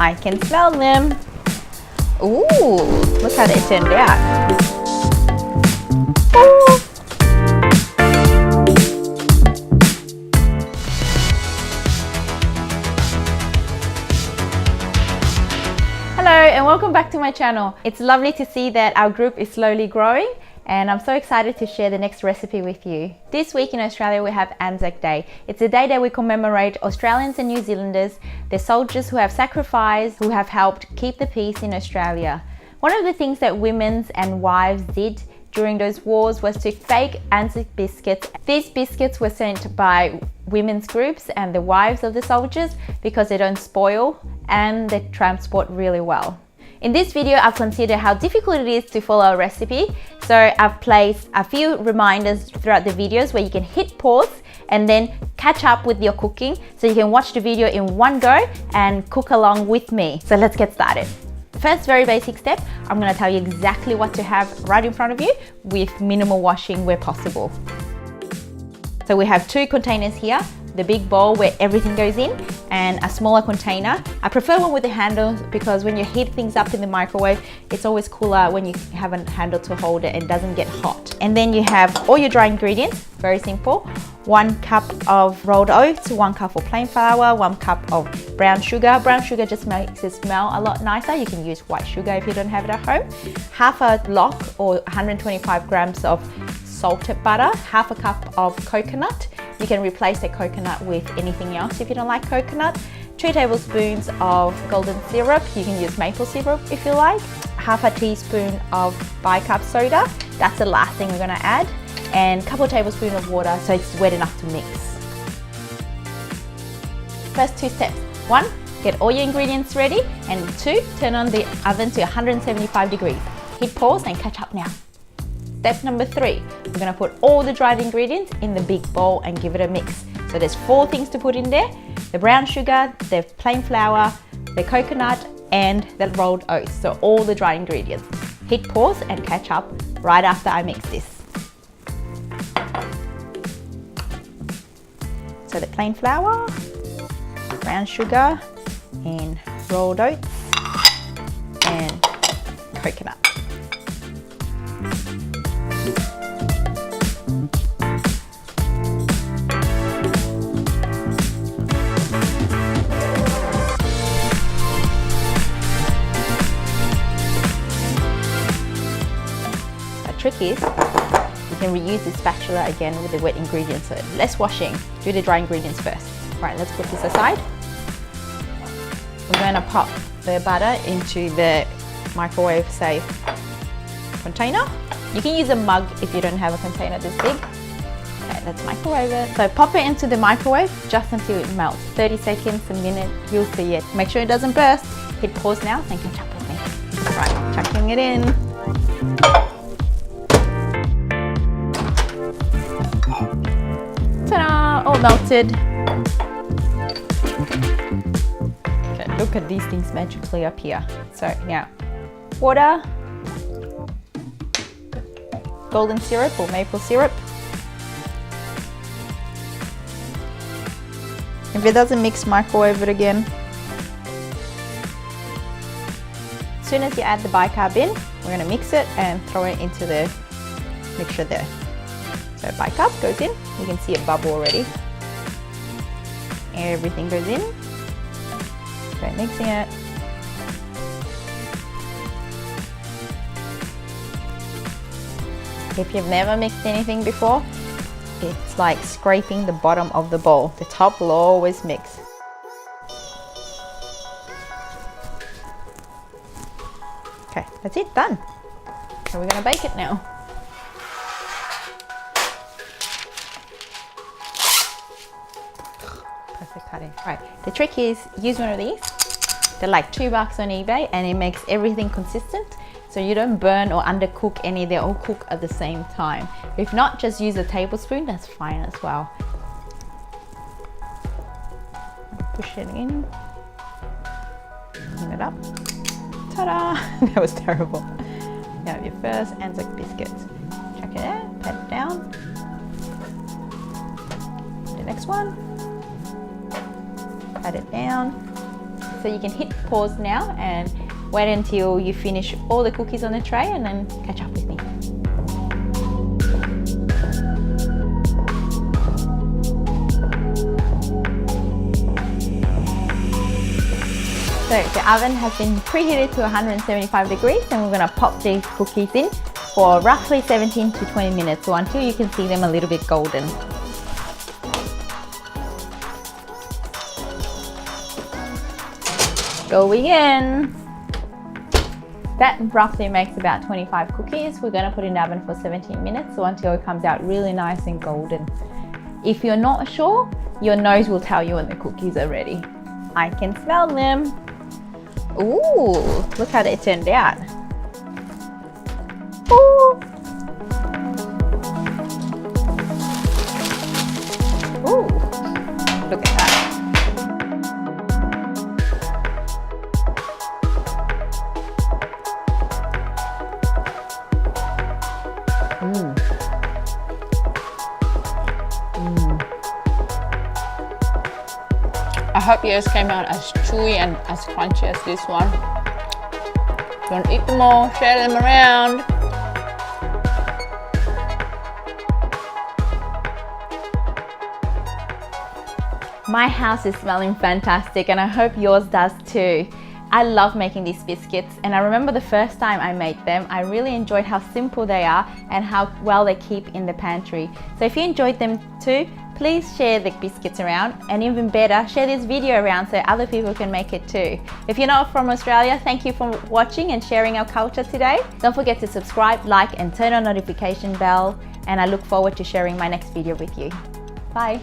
I can smell them. Ooh, look how they turned out. Ooh. Hello and welcome back to my channel. It's lovely to see that our group is slowly growing, and I'm so excited to share the next recipe with you. This week in Australia we have ANZAC Day. It's a day that we commemorate Australians and New Zealanders, the soldiers who have sacrificed, who have helped keep the peace in Australia. One of the things that women and wives did during those wars was to bake ANZAC biscuits. These biscuits were sent by women's groups and the wives of the soldiers because they don't spoil and they transport really well. In this video, I've considered how difficult it is to follow a recipe, so I've placed a few reminders throughout the videos where you can hit pause and then catch up with your cooking so you can watch the video in one go and cook along with me. So let's get started. First, very basic step, I'm going to tell you exactly what to have right in front of you with minimal washing where possible. So we have two containers here, the big bowl where everything goes in and a smaller container. I prefer one with a handle because when you heat things up in the microwave, it's always cooler when you have a handle to hold it and it doesn't get hot. And then you have all your dry ingredients, very simple. 1 cup of rolled oats, 1 cup of plain flour, 1 cup of brown sugar. Brown sugar just makes it smell a lot nicer. You can use white sugar if you don't have it at home. Half a block or 125 grams of salted butter, half a cup of coconut. You can replace the coconut with anything else if you don't like coconut. 2 tablespoons of golden syrup. You can use maple syrup if you like. Half a teaspoon of bicarb soda. That's the last thing we're going to add. And a couple of tablespoons of water so it's wet enough to mix. First 2 steps. 1, get all your ingredients ready. And 2, turn on the oven to 175 degrees. Hit pause and catch up now. Step number 3, we're going to put all the dried ingredients in the big bowl and give it a mix. So there's 4 things to put in there: the brown sugar, the plain flour, the coconut, and the rolled oats. So all the dried ingredients. Hit pause and catch up right after I mix this. So the plain flour, brown sugar, and rolled oats, and coconut. Trick is you can reuse the spatula again with the wet ingredients, so less washing. Do the dry ingredients first. Right, let's put this aside. We're going to pop the butter into the microwave safe container. You can use a mug if you don't have a container this big. Okay, let's microwave it. So pop it into the microwave just until it melts. 30 seconds, a minute, you'll see it. Make sure it doesn't burst. Hit pause now and catch up with me. Right, chucking it in. Ta-da! All melted. Okay, look at these things magically up here. So now, water, golden syrup or maple syrup. If it doesn't mix, microwave it again. As soon as you add the bicarb in, we're going to mix it and throw it into the mixture there. So bicarb goes in, you can see it bubble already. Everything goes in. So mixing it. If you've never mixed anything before, it's like scraping the bottom of the bowl. The top will always mix. Okay, that's it, done. So we're gonna bake it now. Perfect cutting. Right, the trick is use one of these. They're like $2 on eBay and it makes everything consistent. So you don't burn or undercook any, they all cook at the same time. If not, just use a tablespoon, that's fine as well. Push it in. Open it up. Ta-da! That was terrible. You have your first ANZAC biscuits. Chuck it in, pat it down. The next one. Pat it down. So you can hit pause now and wait until you finish all the cookies on the tray and then catch up with me. So the oven has been preheated to 175 degrees and we're going to pop these cookies in for roughly 17 to 20 minutes, or until you can see them a little bit golden. Going in. That roughly makes about 25 cookies. We're going to put in the oven for 17 minutes, or until it comes out really nice and golden. If you're not sure, your nose will tell you when the cookies are ready. I can smell them. Ooh, look how they turned out. Ooh. Ooh, look at that. I hope yours came out as chewy and as crunchy as this one. Don't eat them all, share them around. My house is smelling fantastic and I hope yours does too. I love making these biscuits, and I remember the first time I made them, I really enjoyed how simple they are and how well they keep in the pantry. So if you enjoyed them too, please share the biscuits around, and even better, share this video around so other people can make it too. If you're not from Australia, thank you for watching and sharing our culture today. Don't forget to subscribe, like and turn on notification bell, and I look forward to sharing my next video with you. Bye.